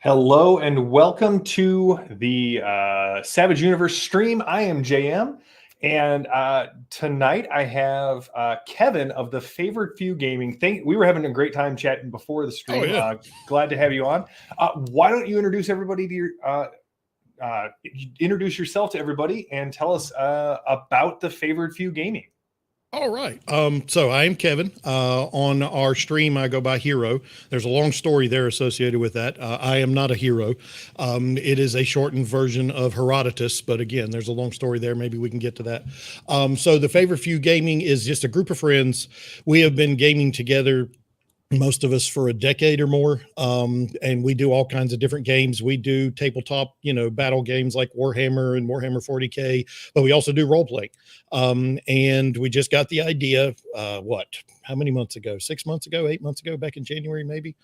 Hello and welcome to the Savage Universe stream. I am JM, and tonight I have Kevin of the Favored Few Gaming. We were having a great time chatting before the stream. Oh, yeah. Glad to have you on. Why don't you introduce everybody to introduce yourself to everybody and tell us about the Favored Few Gaming. All right. So I am Kevin. On our stream, I go by Hero. There's a long story there associated with that. I am not a hero. It is a shortened version of Herodotus, but again, there's a long story there. Maybe we can get to that. So the Favored Few Gaming is just a group of friends. We have been gaming together, most of us, for a decade or more. And we do all kinds of different games. We do tabletop, battle games like Warhammer and Warhammer 40K, but we also do role playing. And we just got the idea, how many months ago? 6 months ago, 8 months ago, back in January, maybe,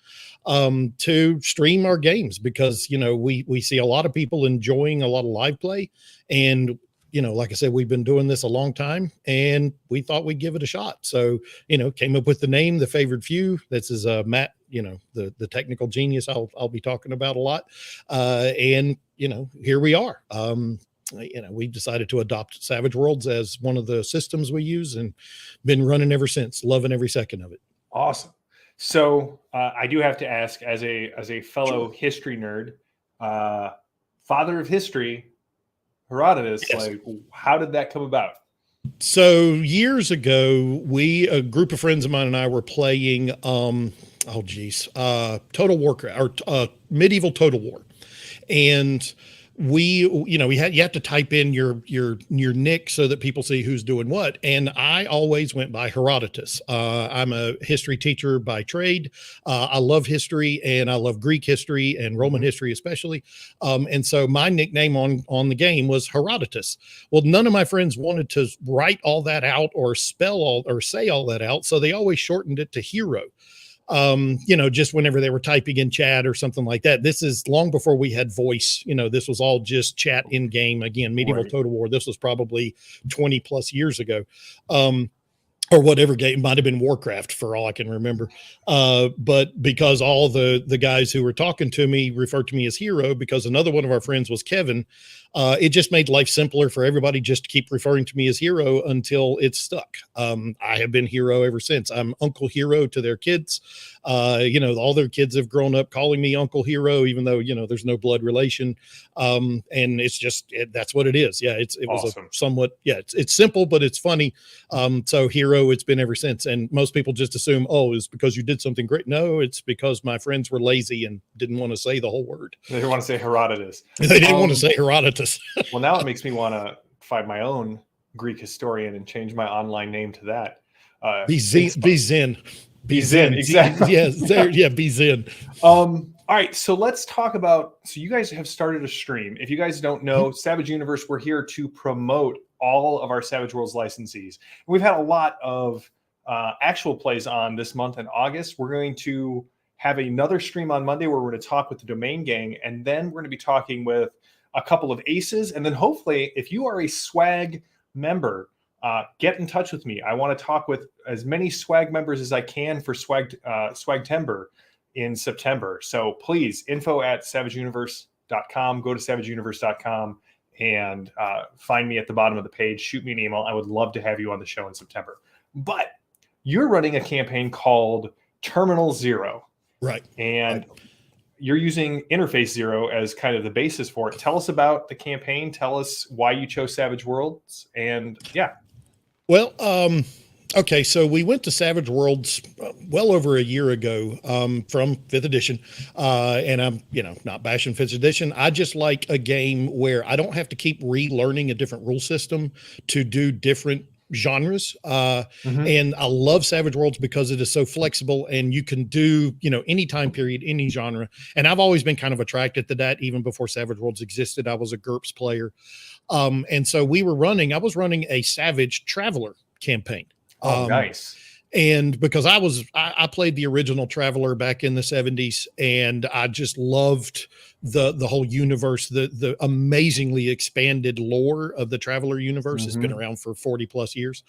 to stream our games because, we see a lot of people enjoying a lot of live play. And like I said, we've been doing this a long time and we thought we'd give it a shot. So, came up with the name, The Favored Few. This is Matt, the technical genius I'll be talking about a lot. And, here we are. We decided to adopt Savage Worlds as one of the systems we use and been running ever since, loving every second of it. Awesome. So I do have to ask, as a fellow history nerd, father of history, Herodotus, yes. How did that come about? So years ago, a group of friends of mine and I were playing, Total Warcraft, or medieval Total War. And you have to type in your nick so that people see who's doing what. And I always went by Herodotus. I'm a history teacher by trade. I love history and I love Greek history and Roman history especially. And so my nickname on the game was Herodotus. Well, none of my friends wanted to write all that out or say all that out. So they always shortened it to Hero. Just whenever they were typing in chat or something like that. This is long before we had voice. This was all just chat in game. Again, medieval Total War. This was probably 20 plus years ago. Or whatever game, might have been Warcraft for all I can remember. But because all the guys who were talking to me referred to me as Hero, because another one of our friends was Kevin, it just made life simpler for everybody just to keep referring to me as Hero until it stuck. I have been Hero ever since. I'm Uncle Hero to their kids. All their kids have grown up calling me Uncle Hero, even though, there's no blood relation. And it's just, that's what it is. Yeah. It awesome. Was it's simple, but it's funny. So Hero, it's been ever since. And most people just assume, it's because you did something great. No, it's because my friends were lazy and didn't want to say the whole word. They didn't want to say Herodotus. They didn't want to say Herodotus. Well, now it makes me want to find my own Greek historian and change my online name to that. Be Zen. Exactly. Be Zen. All right, so let's talk about. So you guys have started a stream. If you guys don't know, Savage Universe, we're here to promote all of our Savage Worlds licensees. We've had a lot of actual plays on this month in August. We're going to have another stream on Monday where we're going to talk with the Domain Gang, and then we're going to be talking with a couple of aces, and then hopefully, if you are a swag member, get in touch with me. I want to talk with as many swag members as I can for Swagtember in September. So please, info@savageuniverse.com. Go to savageuniverse.com and find me at the bottom of the page. Shoot me an email. I would love to have you on the show in September. But you're running a campaign called Terminal Zero. Right. And you're using Interface Zero as kind of the basis for it. Tell us about the campaign. Tell us why you chose Savage Worlds. And yeah. Well, okay, so we went to Savage Worlds well over a year ago from 5th edition. And I'm, not bashing 5th edition. I just like a game where I don't have to keep relearning a different rule system to do different genres. And I love Savage Worlds because it is so flexible and you can do, any time period, any genre. And I've always been kind of attracted to that. Even before Savage Worlds existed, I was a GURPS player. And so I was running a Savage Traveler campaign. Oh, nice. And because I played the original Traveler back in the 70s, and I just loved the whole universe, the amazingly expanded lore of the Traveler universe. It's been around for 40 plus years.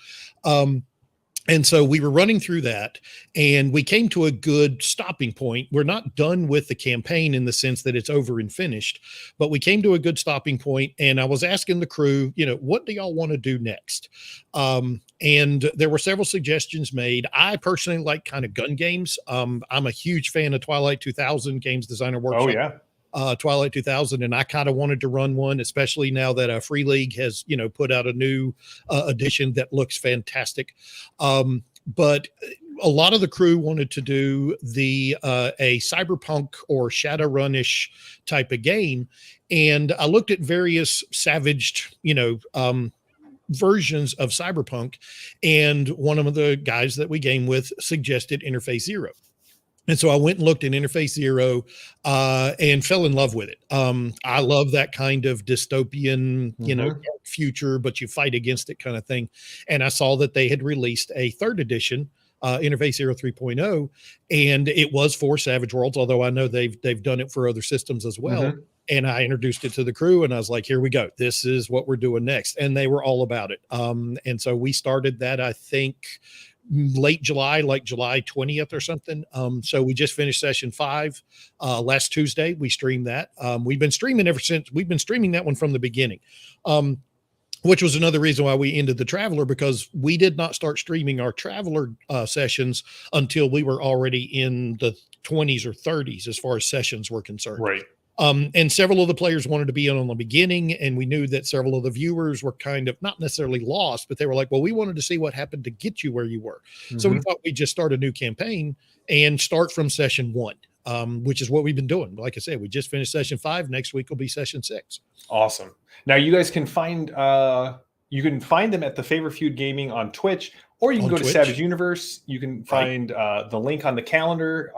And so we were running through that, and we came to a good stopping point. We're not done with the campaign in the sense that it's over and finished, but we came to a good stopping point. And I was asking the crew, what do y'all want to do next? And there were several suggestions made. I personally like kind of gun games. I'm a huge fan of Twilight 2000 Games Designer Workshop. Oh yeah. Twilight 2000, and I kind of wanted to run one, especially now that Free League has put out a new edition that looks fantastic. But a lot of the crew wanted to do a cyberpunk or Shadowrun-ish type of game, and I looked at various savaged versions of cyberpunk, and one of the guys that we game with suggested Interface Zero. And so I went and looked at Interface Zero and fell in love with it. I love that kind of dystopian, future, but you fight against it kind of thing. And I saw that they had released a third edition, Interface Zero 3.0, and it was for Savage Worlds, although I know they've done it for other systems as well. And I introduced it to the crew, and I was like, here we go. This is what we're doing next. And they were all about it. And so we started that, I think, late July, like July 20th or something. So we just finished session 5 last Tuesday. We streamed that. We've been streaming ever since. We've been streaming that one from the beginning, which was another reason why we ended the Traveler, because we did not start streaming our Traveler sessions until we were already in the 20s or 30s as far as sessions were concerned. Right. And several of the players wanted to be in on the beginning, and we knew that several of the viewers were kind of not necessarily lost, but they were like, well, we wanted to see what happened to get you where you were. So we thought we'd just start a new campaign and start from session 1, which is what we've been doing. Like I said, we just finished session 5. Next week will be session 6. Awesome. Now you guys can find them at the Favor Feud Gaming on Twitch, or you can go to Savage Universe. You can find the link on the calendar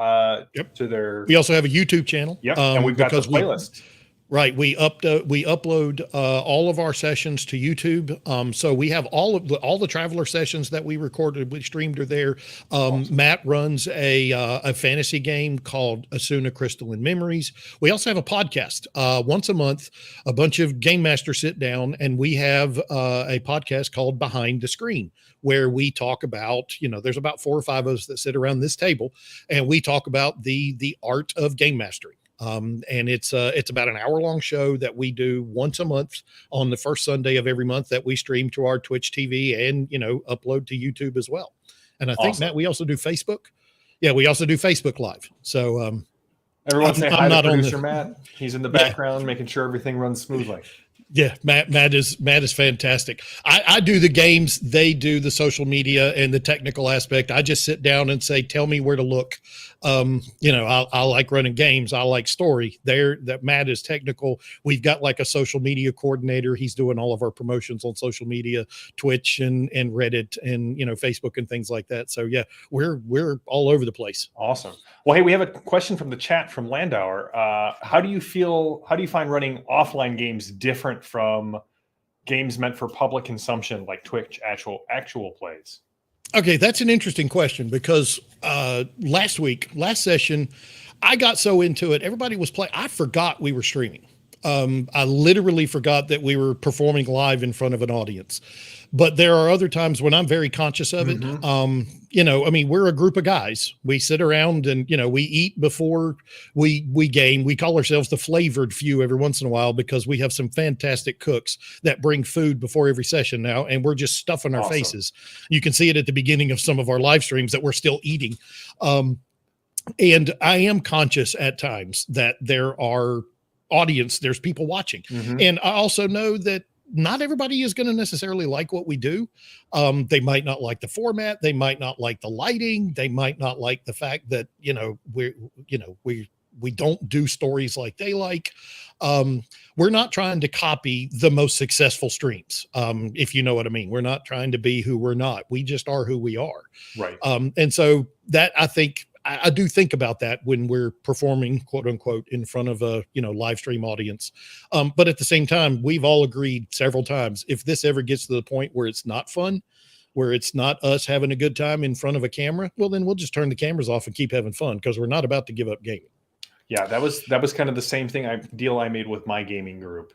to their. We also have a YouTube channel. Yep, and we've got the playlist. We upload all of our sessions to YouTube. So we have all the Traveler sessions that we recorded, we streamed are there. Awesome. Matt runs a fantasy game called Asuna Crystalline Memories. We also have a podcast once a month. A bunch of game masters sit down, and we have a podcast called Behind the Screen, where we talk about, there's about 4 or 5 of us that sit around this table, and we talk about the art of game mastering. And it's about an hour-long show that we do once a month on the first Sunday of every month that we stream to our Twitch TV and, upload to YouTube as well. And I think, awesome. Matt, we also do Facebook. Yeah, we also do Facebook Live. So everyone say hi to producer Matt. He's in the background making sure everything runs smoothly. Yeah, Matt is fantastic. I do the games, they do the social media and the technical aspect. I just sit down and say, tell me where to look. I like running games. I like story. That Matt is technical. We've got like a social media coordinator. He's doing all of our promotions on social media, Twitch and Reddit and Facebook and things like that. So yeah, we're all over the place. Awesome. Well, hey, we have a question from the chat from Landauer. How do you find running offline games different from games meant for public consumption like Twitch actual plays? Okay, that's an interesting question, because last session, I got so into it. Everybody was playing. I forgot we were streaming. I literally forgot that we were performing live in front of an audience. But there are other times when I'm very conscious of it. We're a group of guys. We sit around and, we eat before we game. We call ourselves the flavored few every once in a while, because we have some fantastic cooks that bring food before every session now, and we're just stuffing our faces. You can see it at the beginning of some of our live streams that we're still eating. And I am conscious at times that there are there's people watching. And I also know that not everybody is going to necessarily like what we do. They might not like the format. They might not like the lighting. They might not like the fact that, we don't do stories like they like. We're not trying to copy the most successful streams. If you know what I mean. We're not trying to be who we're not. We just are who we are. Right. And so that, I think, I do think about that when we're performing, quote unquote, in front of a, live stream audience. But at the same time, we've all agreed several times, if this ever gets to the point where it's not fun, where it's not us having a good time in front of a camera, well, then we'll just turn the cameras off and keep having fun, because we're not about to give up gaming. Yeah, that was kind of the same deal I made with my gaming group,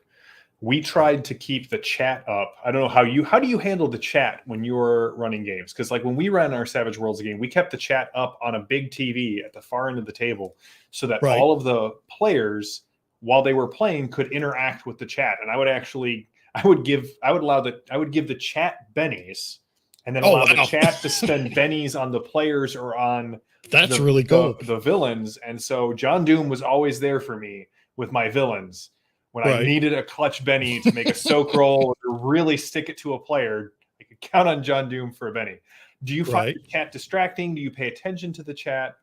we tried to keep the chat up. I don't know how do you handle the chat when you're running games? Because like when we ran our Savage Worlds game, we kept the chat up on a big TV at the far end of the table so that Right. all of the players, while they were playing, could interact with the chat. And I would give the chat bennies, and then allow the chat to spend bennies on the players or on That's really cool. the villains. And so John Doom was always there for me with my villains. When I needed a clutch Benny to make a soak roll or to really stick it to a player, I could count on John Doom for a Benny. Do you find the chat distracting? Do you pay attention to the chat?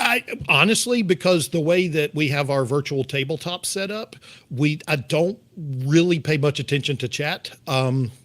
I honestly, because the way that we have our virtual tabletop set up, I don't really pay much attention to chat.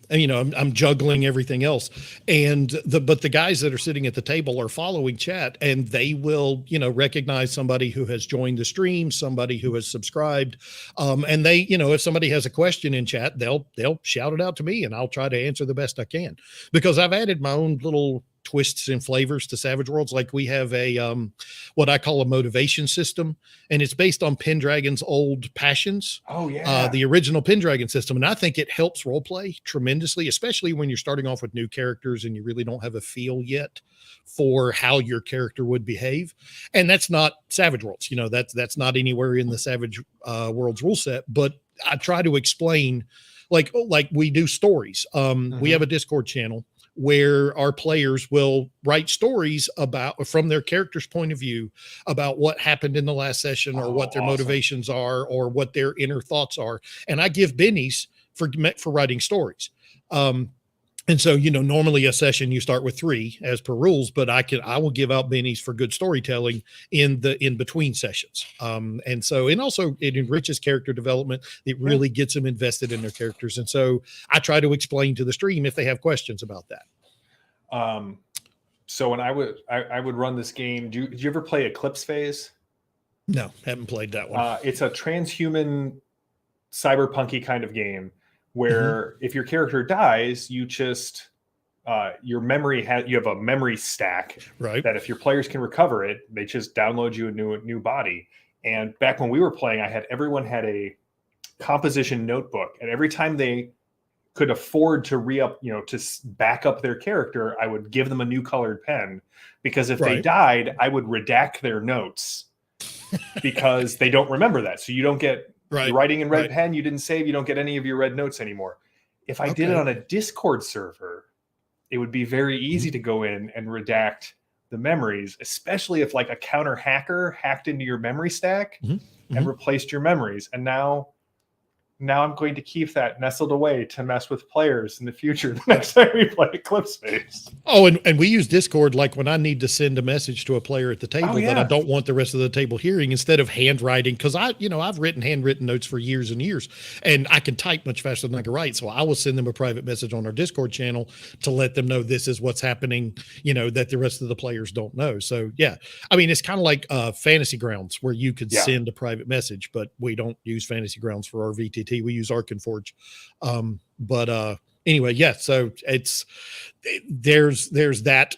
And, you know, I'm juggling everything else, but the guys that are sitting at the table are following chat, and they will, you know, recognize somebody who has joined the stream, somebody who has subscribed, and they, you know, if somebody has a question in chat, they'll shout it out to me, and I'll try to answer the best I can, because I've added my own little twists and flavors to Savage Worlds. Like we have a what I call a motivation system, and it's based on Pendragon's old passions. Oh yeah, the original Pendragon system, and I think it helps role play tremendously, especially when you're starting off with new characters and you really don't have a feel yet for how your character would behave. And that's not Savage Worlds, you know, that's not anywhere in the Savage Worlds rule set. But I try to explain, like we do stories. We have a Discord channel where our players will write stories from their character's point of view about what happened in the last session, or what their motivations are, or what their inner thoughts are. And I give bennies for writing stories. And so, you know, normally a session you start with 3 as per rules, but I will give out bennies for good storytelling in between sessions. And also it enriches character development. It really gets them invested in their characters. And so I try to explain to the stream if they have questions about that. So when I would run this game, did you ever play Eclipse Phase? No, haven't played that one. It's a transhuman cyberpunky kind of game where if your character dies, you just your memory you have a memory stack, right? That if your players can recover it, they just download you a new body. And back when we were playing, everyone had a composition notebook, and every time they could afford to to back up their character, I would give them a new colored pen, because if they died, I would redact their notes because they don't remember that. So you don't get you're writing in red pen, you didn't save, you don't get any of your red notes anymore. If I did it on a Discord server, it would be very easy to go in and redact the memories, especially if like a counter hacker hacked into your memory stack and replaced your memories. And now I'm going to keep that nestled away to mess with players in the future the next time we play Eclipse Phase. Oh, and we use Discord like when I need to send a message to a player at the table that I don't want the rest of the table hearing, instead of handwriting, because I've written handwritten notes for years and years, and I can type much faster than I can write. So I will send them a private message on our Discord channel to let them know this is what's happening, that the rest of the players don't know. So yeah, I mean, it's kind of like Fantasy Grounds, where you could send a private message, but we don't use Fantasy Grounds for our VTT. We use ArkenForge. Anyway, yeah, so there's that,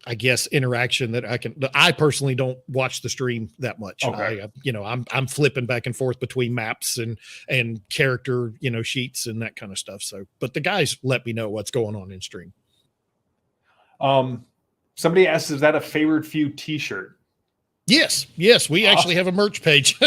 I guess, interaction that I personally don't watch the stream that much. Okay. I'm flipping back and forth between maps and character, sheets and that kind of stuff. So, but the guys let me know what's going on in stream. Somebody asks, is that a Favored Few t-shirt? Yes, we actually have a merch page.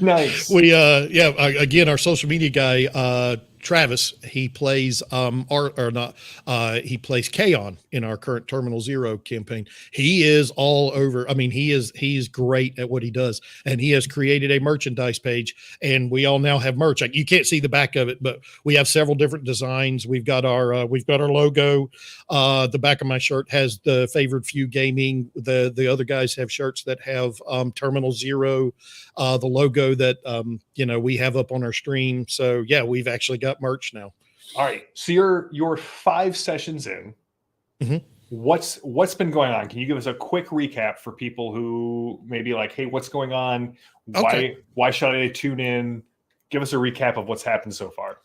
Nice. We again, our social media guy, Travis, he plays he plays Kaon in our current Terminal Zero campaign. He is all over. I mean, he's great at what he does, and he has created a merchandise page, and we all now have merch. You can't see the back of it, but we have several different designs. We've got our logo. The back of my shirt has the Favored Few Gaming. The other guys have shirts that have Terminal Zero, the logo that we have up on our stream. So yeah, we've actually got merch now. All right, so you're 5 sessions in. What's been going on? Can you give us a quick recap for people who may be like, hey, what's going on? Why should I tune in? Give us a recap of what's happened so far.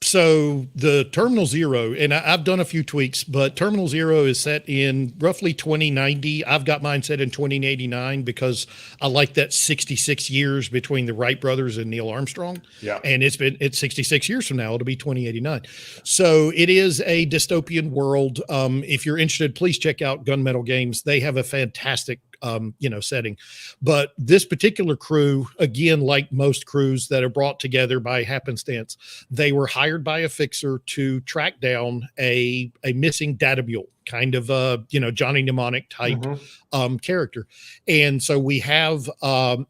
So the Terminal Zero, and I've done a few tweaks, but Terminal Zero is set in roughly 2090. I've got mine set in 2089 because I like that 66 years between the Wright brothers and Neil Armstrong. Yeah. And it's 66 years from now. It'll be 2089. So it is a dystopian world. If you're interested, please check out Gunmetal Games. They have a fantastic setting. But this particular crew, again, like most crews that are brought together by happenstance, they were hired by a fixer to track down a missing data mule, kind of Johnny Mnemonic type character. And so we have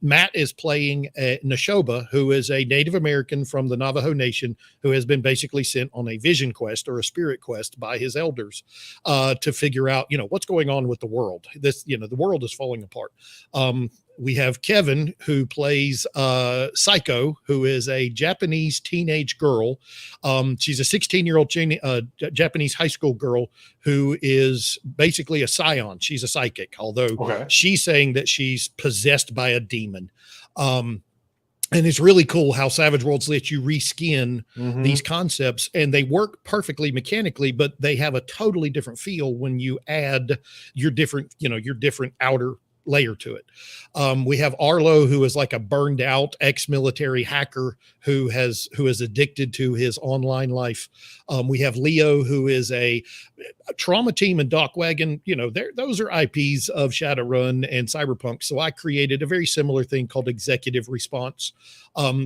Matt is playing Neshoba, who is a Native American from the Navajo Nation who has been basically sent on a vision quest or a spirit quest by his elders to figure out, what's going on with the world. The world is falling apart. We have Kevin, who plays Psycho, who is a Japanese teenage girl. She's a 16-year-old Japanese high school girl who is basically a scion. She's a psychic, although she's saying that she's possessed by a demon. And it's really cool how Savage Worlds lets you reskin these concepts, and they work perfectly mechanically, but they have a totally different feel when you add your different outer layer to it. We have Arlo, who is like a burned out ex-military hacker who is addicted to his online life. We have Leo, who is a Trauma Team and Doc Wagon. Those are IPs of Shadowrun and Cyberpunk. So I created a very similar thing called Executive Response,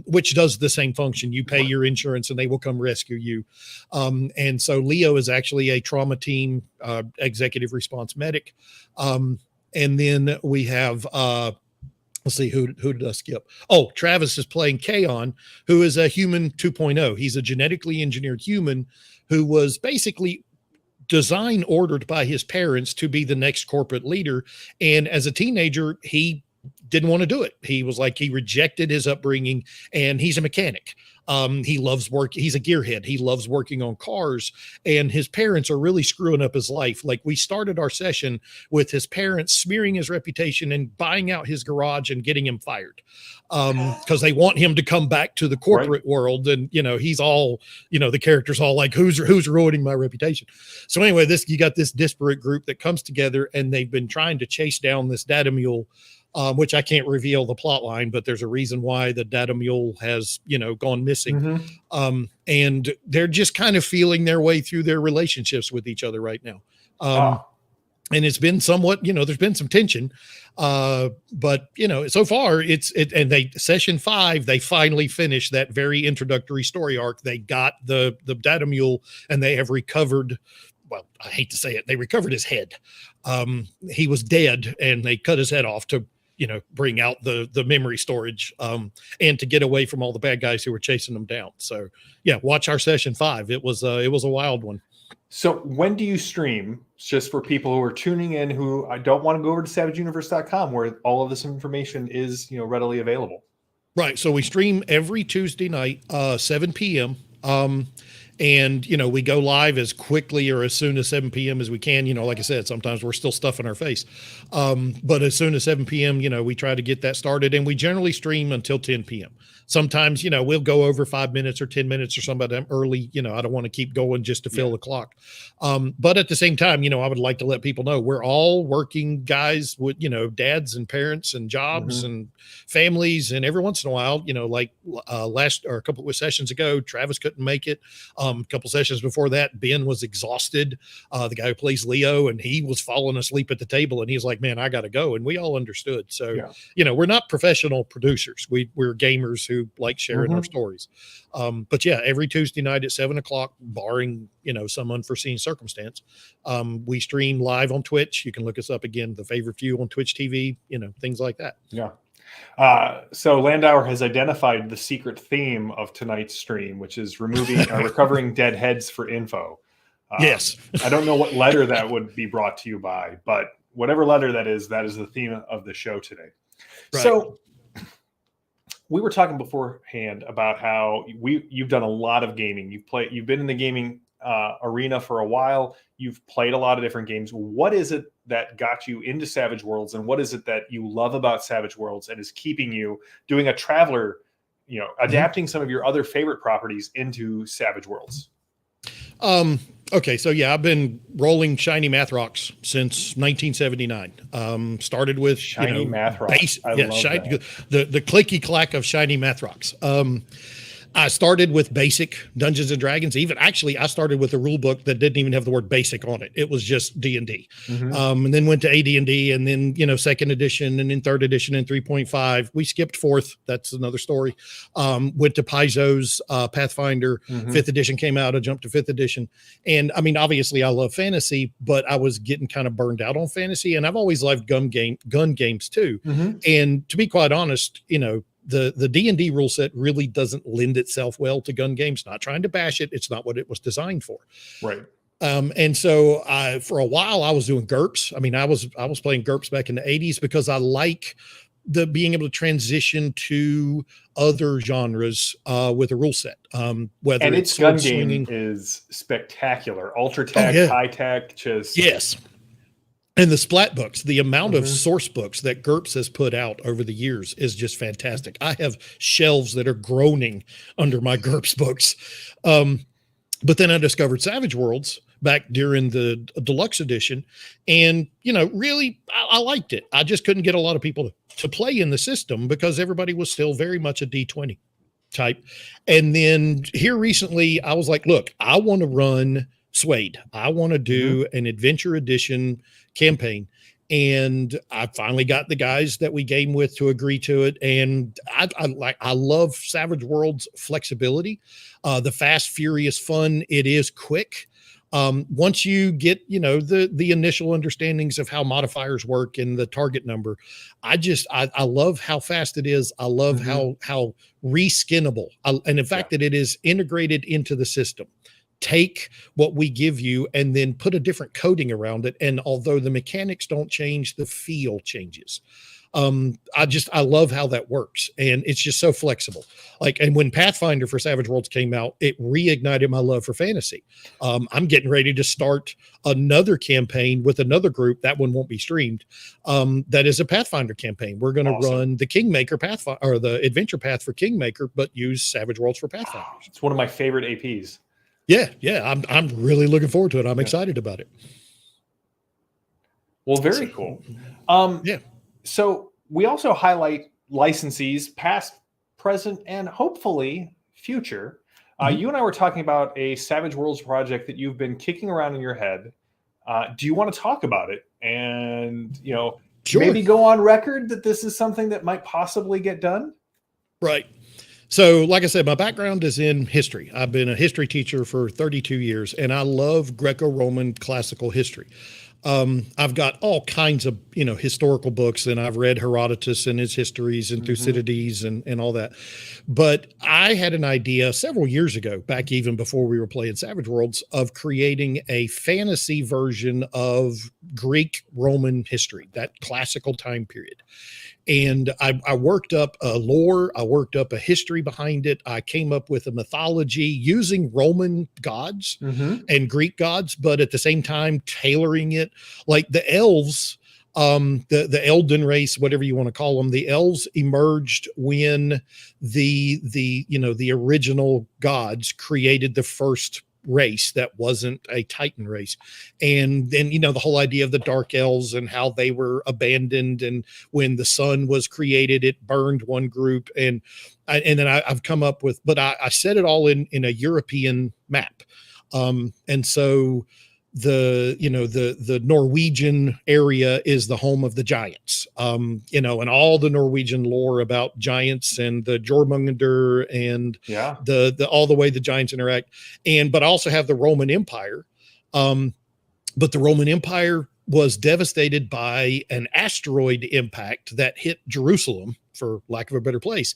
which does the same function. You pay your insurance and they will come rescue you. And so Leo is actually a Trauma Team Executive Response medic. And then we have, let's see, who did I skip? Oh, Travis is playing Kaon, who is a human 2.0. He's a genetically engineered human who was basically ordered by his parents to be the next corporate leader. And as a teenager, he didn't want to do it. He rejected his upbringing, and he's a mechanic. He loves work. He's a gearhead. He loves working on cars, and his parents are really screwing up his life. Like, we started our session with his parents smearing his reputation and buying out his garage and getting him fired. Cause they want him to come back to the corporate world. And, he's all, the character's all like, who's ruining my reputation? So anyway, you got this disparate group that comes together, and they've been trying to chase down this data mule, which I can't reveal the plot line, but there's a reason why the data mule has, gone missing. And they're just kind of feeling their way through their relationships with each other right now. And it's been somewhat, there's been some tension, but so far and session 5, they finally finished that very introductory story arc. They got the data mule, and they have recovered. Well, I hate to say it. They recovered his head. He was dead, and they cut his head off to, bring out the memory storage, and to get away from all the bad guys who were chasing them down. So yeah, watch our session 5. It was a wild one. So when do you stream? Just for people who are tuning in, who don't want to go over to savageuniverse.com, where all of this information is, readily available. Right. So we stream every Tuesday night, 7 p.m. And, we go live as quickly or as soon as 7 p.m. as we can. Like I said, sometimes we're still stuffing our face. But as soon as 7 p.m., we try to get that started, and we generally stream until 10 p.m. Sometimes, we'll go over 5 minutes or 10 minutes or something. I'm early. I don't want to keep going just to fill the clock. But at the same time, I would like to let people know we're all working guys with, dads and parents and jobs and families. And every once in a while, like a couple of sessions ago, Travis couldn't make it. A couple sessions before that, Ben was exhausted. The guy who plays Leo, and he was falling asleep at the table, and he's like, man, I got to go. And we all understood. So, we're not professional producers. We're gamers who like sharing our stories. But yeah, every Tuesday night at 7:00, barring, some unforeseen circumstance, we stream live on Twitch. You can look us up again, The Favorite Few on Twitch TV, things like that. Yeah. So Landauer has identified the secret theme of tonight's stream, which is recovering dead heads for info. Yes. I don't know what letter that would be brought to you by, but whatever letter that is the theme of the show today. Right. So we were talking beforehand about how you've done a lot of gaming. You've been in the gaming arena for a while. You've played a lot of different games. What is it that got you into Savage Worlds, and what is it that you love about Savage Worlds and is keeping you doing a Traveler adapting some of your other favorite properties into Savage Worlds? Okay, so yeah, I've been rolling shiny math rocks since 1979. Started with Shiny math rocks. I love shiny, that. the clicky clack of shiny math rocks. I started with basic Dungeons and Dragons. Even actually, I started with a rule book that didn't even have the word basic on it. It was just D&D. And then went to AD&D, and then second edition, and then third edition, and 3.5. We skipped fourth. That's another story. Went to Paizo's Pathfinder. Fifth edition came out. I jumped to fifth edition, and I mean, obviously, I love fantasy, but I was getting kind of burned out on fantasy, and I've always loved gun games too. And to be quite honest, the D&D rule set really doesn't lend itself well to gun games. Not trying to bash it. It's not what it was designed for. Right. And so for a while I was doing GURPS. I mean, I was playing GURPS back in the 80s because I like the being able to transition to other genres with a rule set. Whether and it's its gun swinging, game is spectacular. Ultra tech, high tech, just yes. And the splat books, the amount of source books that GURPS has put out over the years is just fantastic. I have shelves that are groaning under my GURPS books. But then I discovered Savage Worlds back during the deluxe edition. And, really, I liked it. I just couldn't get a lot of people to play in the system because everybody was still very much a D20 type. And then here recently, I was like, look, I want to run Suede. I want to do an adventure edition campaign, and I finally got the guys that we game with to agree to it. And I love Savage Worlds flexibility, the fast, furious fun. It is quick. Once you get the initial understandings of how modifiers work and the target number, I love how fast it is. I love how reskinnable, and the fact that it is integrated into the system. Take what we give you and then put a different coding around it. And although the mechanics don't change, the feel changes. I love how that works. And it's just so flexible. And when Pathfinder for Savage Worlds came out, it reignited my love for fantasy. I'm getting ready to start another campaign with another group. That one won't be streamed. That is a Pathfinder campaign. We're going to run the Kingmaker Pathfinder, or the Adventure Path for Kingmaker, but use Savage Worlds for Pathfinder. It's one of my favorite APs. Yeah. I'm really looking forward to it. I'm excited about it. Well, very cool. So we also highlight licensees, past, present, and hopefully future. You and I were talking about a Savage Worlds project that you've been kicking around in your head. Do you want to talk about it? And, Sure. Maybe go on record that this is something that might possibly get done? Right. So, like I said, my background is in history. I've been a history teacher for 32 years, and I love Greco-Roman classical history. I've got all kinds of, historical books, and I've read Herodotus and his histories and Thucydides and all that. But I had an idea several years ago, back even before we were playing Savage Worlds, of creating a fantasy version of Greek Roman history, that classical time period. And I worked up a lore, I worked up a history behind it. I came up with a mythology using Roman gods and Greek gods, but at the same time tailoring it. Like the elves, the Elden race, whatever you want to call them, the elves emerged when the original gods created the first race that wasn't a Titan race. And then, the whole idea of the dark elves and how they were abandoned. And when the sun was created, it burned one group. And then I've come up with, but I set it all in a European map. And so the Norwegian area is the home of the giants, and all the Norwegian lore about giants and the Jormungandr and the all the way the giants interact. But I also have the Roman Empire. But the Roman Empire was devastated by an asteroid impact that hit Jerusalem, for lack of a better place.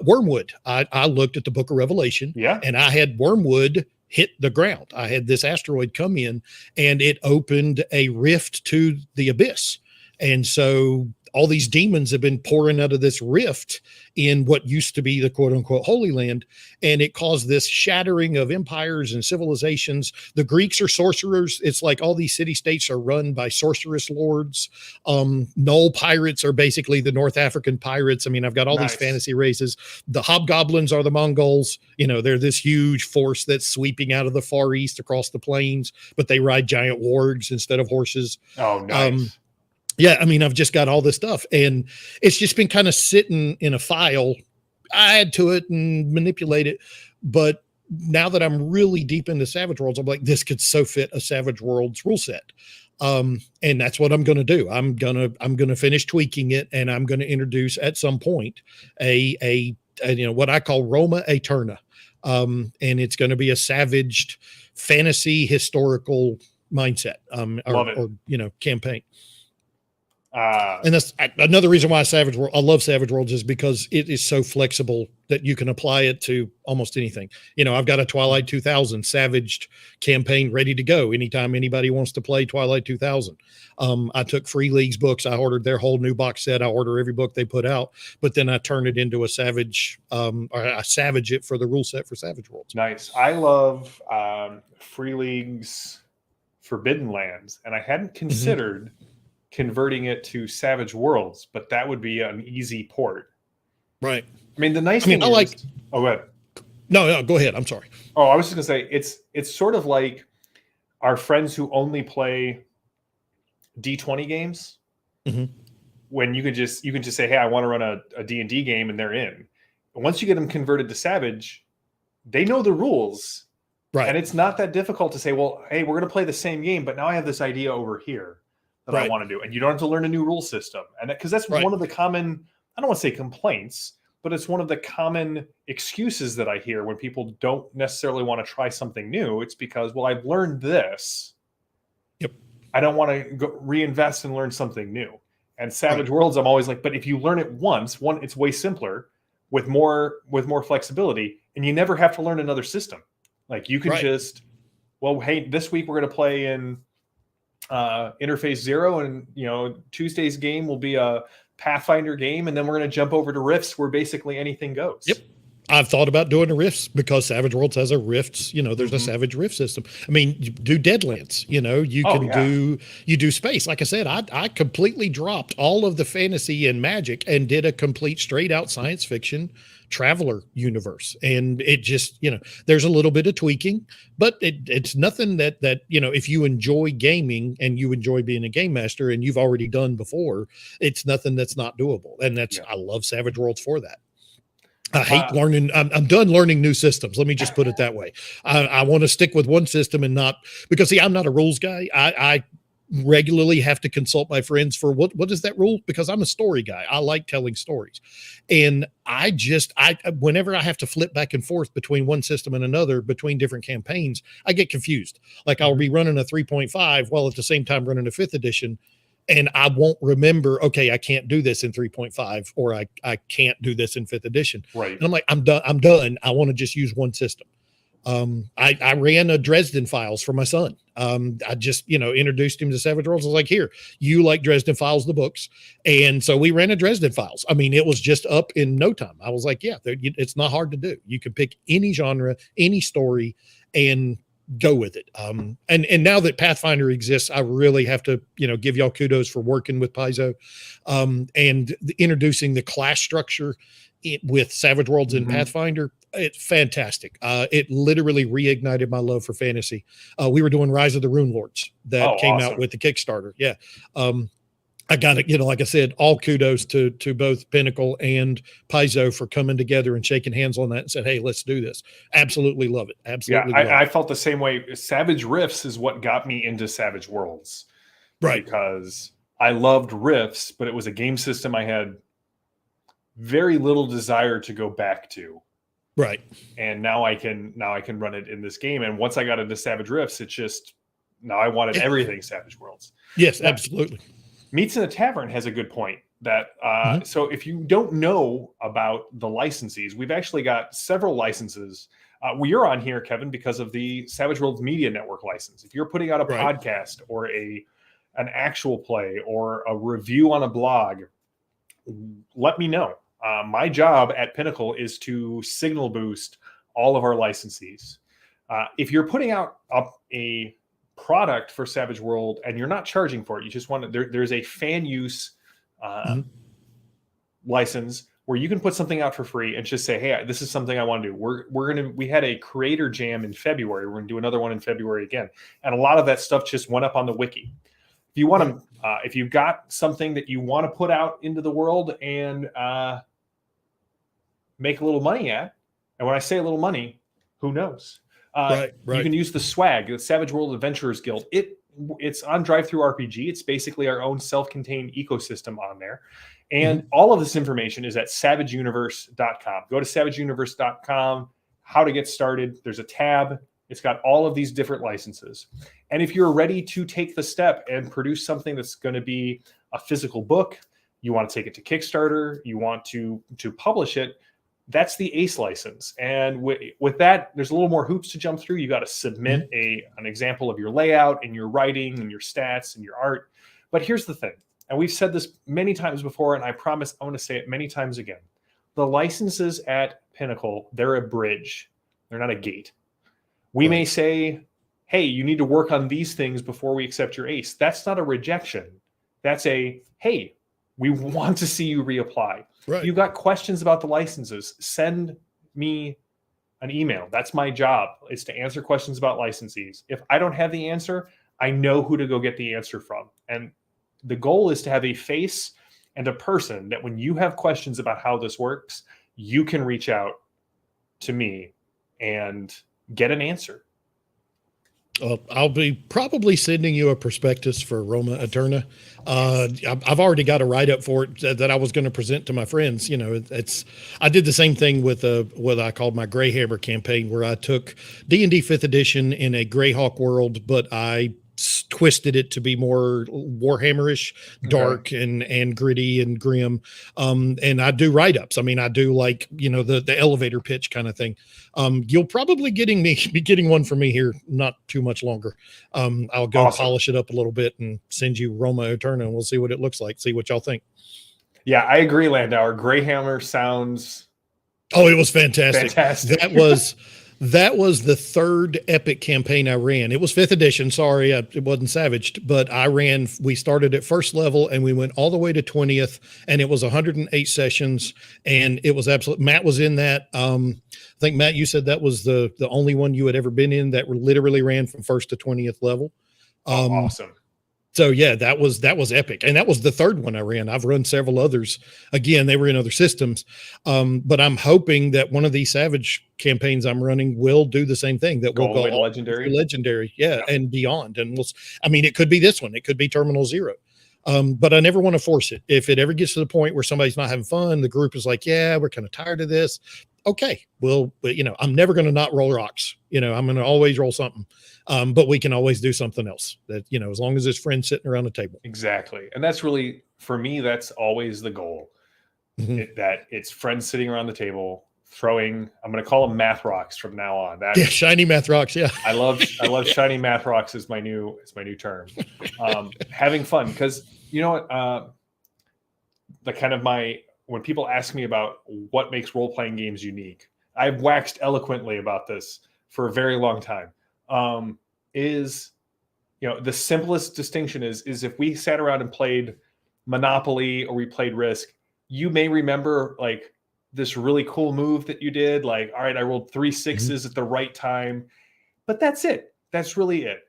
Wormwood. I looked at the Book of Revelation, and I had Wormwood hit the ground. I had this asteroid come in, and it opened a rift to the abyss. And so all these demons have been pouring out of this rift in what used to be the quote unquote Holy Land. And it caused this shattering of empires and civilizations. The Greeks are sorcerers. It's like all these city states are run by sorceress lords. Null pirates are basically the North African pirates. I mean, I've got all these fantasy races. The hobgoblins are the Mongols. You know, they're this huge force that's sweeping out of the Far East across the plains, but they ride giant wargs instead of horses. Oh, nice. Yeah, I mean, I've just got all this stuff, and it's just been kind of sitting in a file. I add to it and manipulate it, but now that I'm really deep into Savage Worlds, I'm like, this could so fit a Savage Worlds rule set, and that's what I'm going to do. I'm gonna finish tweaking it, and I'm going to introduce at some point a what I call Roma Aeterna, and it's going to be a savaged fantasy historical mindset, or campaign. And that's another reason why I love Savage Worlds, is because it is so flexible that you can apply it to almost anything. You know, I've got a Twilight 2000 Savaged campaign ready to go anytime anybody wants to play Twilight 2000. I took Free League's books. I ordered their whole new box set. I order every book they put out, but then I turn it into a Savage, or I Savage it for the rule set for Savage Worlds. Nice. I love Free League's Forbidden Lands, and I hadn't considered converting it to Savage Worlds, but that would be an easy port. Right. I mean, the nice thing is, oh, go ahead. No, go ahead. I'm sorry. Oh, I was just gonna say it's sort of like our friends who only play D20 games. When you can just say, hey, I want to run a D&D game, and they're in. And once you get them converted to Savage, they know the rules. Right. And it's not that difficult to say, well, hey, we're gonna play the same game, but now I have this idea over here that I want to do. And you don't have to learn a new rule system. And because that's one of the common, I don't want to say complaints, but it's one of the common excuses that I hear when people don't necessarily want to try something new. It's because, well, I've learned this. Yep. I don't want to go reinvest and learn something new. And Savage Worlds, I'm always like, but if you learn it once, it's way simpler with more flexibility, and you never have to learn another system. Like you can just, well, hey, this week we're going to play in Interface 0, and Tuesday's game will be a Pathfinder game, and then we're going to jump over to Rifts, where basically anything goes. Yep. I've thought about doing a Rifts because Savage Worlds has a Rifts, there's a Savage Rift system. I mean, you do Deadlands, you do space. Like I said, I completely dropped all of the fantasy and magic and did a complete straight out science fiction Traveler universe. And it just, there's a little bit of tweaking, but it's nothing that, if you enjoy gaming and you enjoy being a game master and you've already done before, it's nothing that's not doable. And I love Savage Worlds for that. I hate learning. I'm done learning new systems. Let me just put it that way. I want to stick with one system and not, because I'm not a rules guy. I regularly have to consult my friends for what is that rule? Because I'm a story guy. I like telling stories. And whenever I have to flip back and forth between one system and another, between different campaigns, I get confused. Like I'll be running a 3.5 while at the same time running a 5th edition. And I won't remember, okay, I can't do this in 3.5, or I can't do this in 5th edition. Right. And I'm like, I'm done. I want to just use one system. I ran a Dresden Files for my son. I just, introduced him to Savage Worlds. I was like, here, you like Dresden Files, the books. And so we ran a Dresden Files. I mean, it was just up in no time. I was like, yeah, it's not hard to do. You can pick any genre, any story, and go with it. And now that Pathfinder exists, I really have to, give y'all kudos for working with Paizo, and introducing the class structure with Savage Worlds and Pathfinder. It's fantastic. It literally reignited my love for fantasy. We were doing Rise of the Rune Lords that came out with the Kickstarter. Yeah. I got it. Like I said, all kudos to both Pinnacle and Paizo for coming together and shaking hands on that and said, hey, let's do this. Absolutely love it. Absolutely. Yeah, I felt the same way. Savage Rifts is what got me into Savage Worlds. Right. Because I loved Rifts, but it was a game system I had very little desire to go back to. Right. And now I can run it in this game. And once I got into Savage Rifts, it's just, now I wanted everything Savage Worlds. Yes, absolutely. Meets in a Tavern has a good point that so if you don't know about the licensees, we've actually got several licenses. You're on here, Kevin, because of the Savage Worlds Media Network license. If you're putting out a podcast or an actual play or a review on a blog, let me know. My job at Pinnacle is to signal boost all of our licensees. If you're putting out a product for Savage World and you're not charging for it, you just want to, there's a fan use license where you can put something out for free and just say, hey, this is something I want to do. We had a creator jam in February. We're going to do another one in February again. And a lot of that stuff just went up on the wiki. If you want to, if you've got something that you want to put out into the world and make a little money at, and when I say a little money, who knows? Right. You can use the swag, the Savage World Adventurers Guild. It's on DriveThruRPG. It's basically our own self-contained ecosystem on there. And all of this information is at savageuniverse.com. Go to savageuniverse.com, how to get started. There's a tab. It's got all of these different licenses. And if you're ready to take the step and produce something that's going to be a physical book, you want to take it to Kickstarter, you want to publish it, that's the ACE license. And with that, there's a little more hoops to jump through. You got to submit an example of your layout and your writing and your stats and your art. But here's the thing, and we've said this many times before, and I promise I'm going to say it many times again. The licenses at Pinnacle, they're a bridge. They're not a gate. We may say, hey, you need to work on these things before we accept your ACE. That's not a rejection. That's a, hey, we want to see you reapply. Right. You got questions about the licenses, send me an email. That's my job, is to answer questions about licensees. If I don't have the answer, I know who to go get the answer from. And the goal is to have a face and a person that when you have questions about how this works, you can reach out to me and get an answer. I'll be probably sending you a prospectus for Roma Eterna. I've already got a write-up for it that I was going to present to my friends. You know, I did the same thing with what I called my Greyhammer campaign, where I took D&D 5th edition in a Greyhawk world, but I twisted it to be more Warhammerish, dark and gritty and grim. And I do write-ups. I mean, I do like, you know, the elevator pitch kind of thing. You'll probably be getting one from me here not too much longer. I'll go polish it up a little bit and send you Roma Eterna, and we'll see what it looks like. See what y'all think. Yeah, I agree, Landauer. Greyhammer sounds... Oh, it was fantastic. That was the third epic campaign I ran. It was 5th edition. Sorry, it wasn't Savaged, but we started at first level and we went all the way to 20th, and it was 108 sessions, and it was absolute. Matt was in that. I think, Matt, you said that was the only one you had ever been in that literally ran from 1st to 20th level. Awesome. So yeah, that was epic. And that was the third one I ran. I've run several others. Again, they were in other systems. But I'm hoping that one of these Savage campaigns I'm running will do the same thing, that will go legendary. Yeah. And beyond. And it could be this one. It could be Terminal Zero. But I never want to force it. If it ever gets to the point where somebody's not having fun, the group is like, yeah, we're kind of tired of this. Okay. Well, but I'm never going to not roll rocks. I'm going to always roll something. But we can always do something else that, as long as there's friends sitting around the table. Exactly. And that's really, for me, that's always the goal. That it's friends sitting around the table throwing, I'm going to call them math rocks from now on. Shiny math rocks. Yeah. I love shiny math rocks is my new term. Having fun. Because you know what, when people ask me about what makes role-playing games unique, I've waxed eloquently about this for a very long time. The simplest distinction is if we sat around and played Monopoly or we played Risk, you may remember like this really cool move that you did. Like, all right, I rolled 3 6s at the right time, but that's it. That's really it.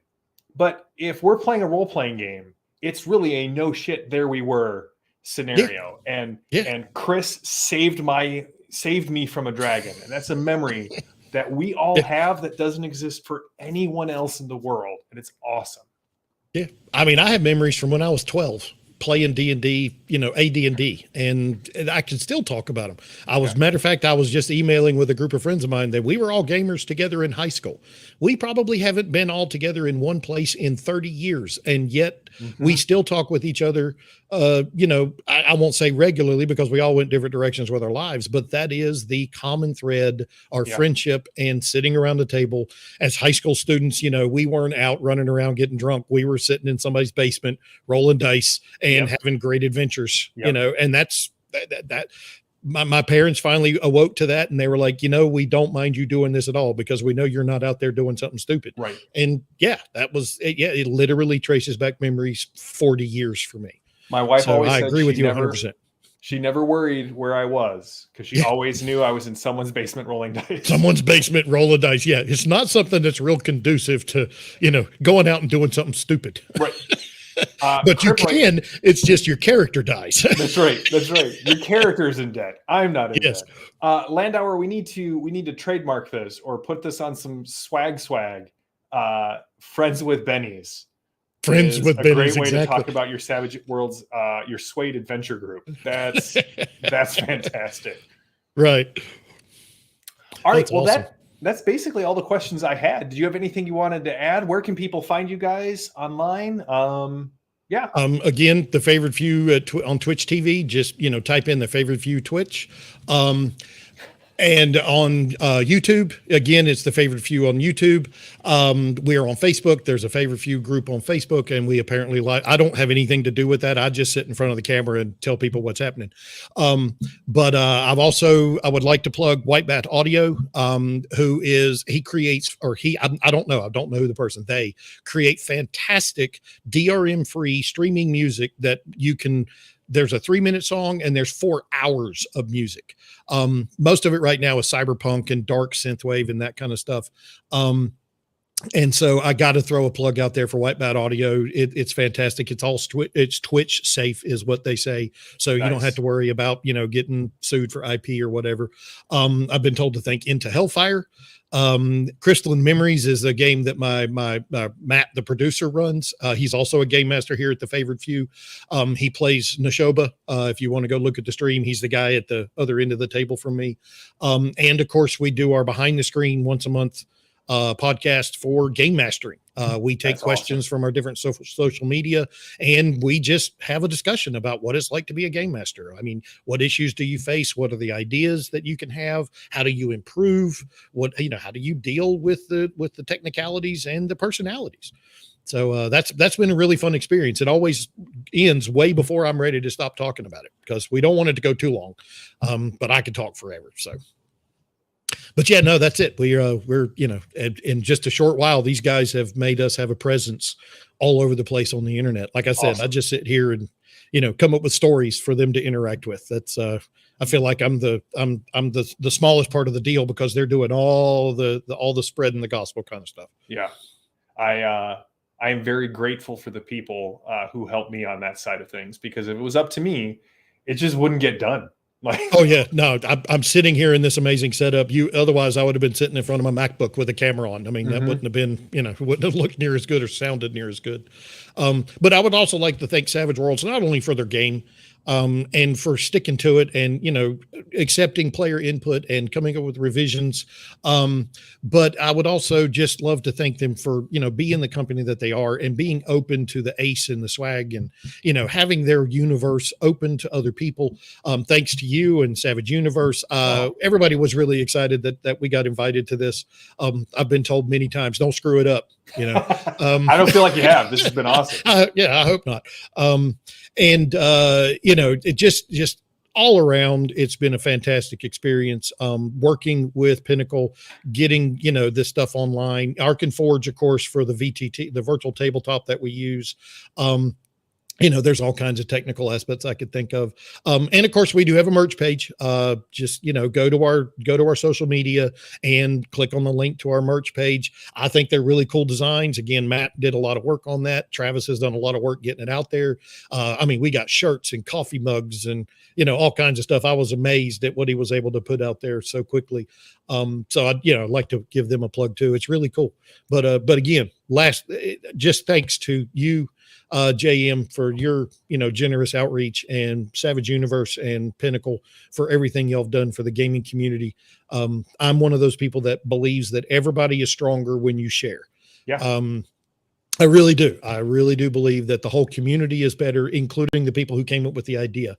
But if we're playing a role-playing game, it's really a no shit, there we were scenario. And Chris saved me from a dragon. And that's a memory that we all have that doesn't exist for anyone else in the world. And it's awesome. Yeah. I mean, I have memories from when I was 12 playing D&D, AD&D, and I can still talk about them. Matter of fact, I was just emailing with a group of friends of mine that we were all gamers together in high school. We probably haven't been all together in one place in 30 years. And yet we still talk with each other. I won't say regularly because we all went different directions with our lives, but that is the common thread, our friendship and sitting around the table as high school students. We weren't out running around getting drunk. We were sitting in somebody's basement, rolling dice and having great adventures, and that's that my parents finally awoke to that, and they were like, we don't mind you doing this at all because we know you're not out there doing something stupid. Right. And that was it. Yeah, it literally traces back memories 40 years for me. My wife always said agree with you 100%. She never worried where I was because she always knew I was in someone's basement rolling dice. Someone's basement rolling dice. Yeah, it's not something that's real conducive to going out and doing something stupid. Right. But you can. It's just your character dies. That's right. Your character's in debt. I'm not in debt. Landauer, we need to trademark this or put this on some swag. Friends with Bennies. Friends with Bennies. Great way to talk about your Savage Worlds, your Suede Adventure Group. That's fantastic. Right. All right. Well, awesome. That's basically all the questions I had. Did you have anything you wanted to add? Where can people find you guys online? Again, the favorite few on Twitch TV, just, type in the favorite few Twitch. And on YouTube, again, it's the favorite few on YouTube. We are on Facebook. There's a favorite few group on Facebook, and we apparently I don't have anything to do with that. I just sit in front of the camera and tell people what's happening. But I would like to plug White Bat Audio, he creates, I don't know who the person, they create fantastic DRM free streaming music that you can. There's a 3-minute song and there's 4 hours of music. Most of it right now is cyberpunk and dark synthwave and that kind of stuff. And so I got to throw a plug out there for White Bat Audio. It's fantastic. It's Twitch safe is what they say. So nice. You don't have to worry about, getting sued for IP or whatever. I've been told to thank Into Hellfire. Crystalline Memories is a game that my Matt, the producer, runs. He's also a game master here at the Favorite Few. He plays Nashoba. If you want to go look at the stream, he's the guy at the other end of the table from me. And of course, we do our behind the screen once a month podcast for game mastering. We take That's questions from our different social media, and we just have a discussion about what it's like to be a game master. I mean, what issues do you face? What are the ideas that you can have? How do you improve? How do you deal with the technicalities and the personalities? So that's been a really fun experience. It always ends way before I'm ready to stop talking about it because we don't want it to go too long. But I could talk forever. So. But yeah, no, that's it. We're in just a short while, these guys have made us have a presence all over the place on the internet. Like I said, awesome. I just sit here and, come up with stories for them to interact with. That's, I feel like I'm the smallest part of the deal because they're doing all the spread and the gospel kind of stuff. Yeah. I am very grateful for the people who helped me on that side of things, because if it was up to me, it just wouldn't get done. Oh yeah, no, I'm sitting here in this amazing setup. Otherwise I would have been sitting in front of my MacBook with a camera on. I mean, that wouldn't have been, wouldn't have looked near as good or sounded near as good. But I would also like to thank Savage Worlds, not only for their game, and for sticking to it and, accepting player input and coming up with revisions. But I would also just love to thank them for, being the company that they are and being open to the ace and the swag and, having their universe open to other people. Thanks to you and Savage Universe. Everybody was really excited that we got invited to this. I've been told many times, don't screw it up. I don't feel like you have. This has been awesome. Yeah, I hope not. It just all around, it's been a fantastic experience. Working with Pinnacle, getting, this stuff online, Arc and Forge, of course, for the VTT, the virtual tabletop that we use. There's all kinds of technical aspects I could think of. And of course we do have a merch page. Just, go to our social media and click on the link to our merch page. I think they're really cool designs. Again, Matt did a lot of work on that. Travis has done a lot of work getting it out there. We got shirts and coffee mugs and, all kinds of stuff. I was amazed at what he was able to put out there so quickly. So I'd like to give them a plug too. It's really cool. But again, just thanks to you, JM, for your, generous outreach, and Savage Universe and Pinnacle for everything y'all have done for the gaming community. I'm one of those people that believes that everybody is stronger when you share. Yeah. I really do. I really do believe that the whole community is better, including the people who came up with the idea.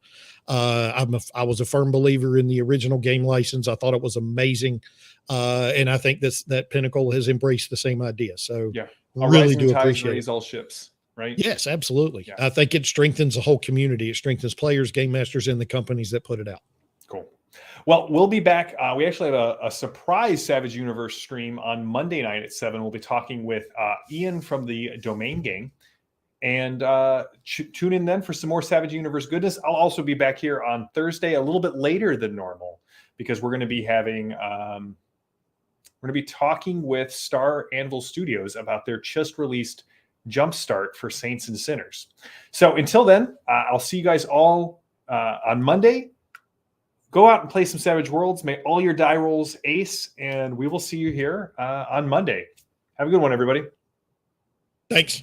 I was a firm believer in the original game license. I thought it was amazing. And I think that Pinnacle has embraced the same idea. So yeah, really do appreciate raise all ships. right? Yes, absolutely. Yeah. I think it strengthens the whole community. It strengthens players, game masters, and the companies that put it out. Cool. Well, we'll be back. We actually have a surprise Savage Universe stream on Monday night at 7. We'll be talking with Ian from the Domain Gang. And tune in then for some more Savage Universe goodness. I'll also be back here on Thursday a little bit later than normal because we're going to be having, we're going to be talking with Star Anvil Studios about their just released Jumpstart for Saints and Sinners. So until then, I'll see you guys all on Monday. Go out and play some Savage Worlds. May all your die rolls ace, and we will see you here on Monday. Have a good one, everybody. Thanks.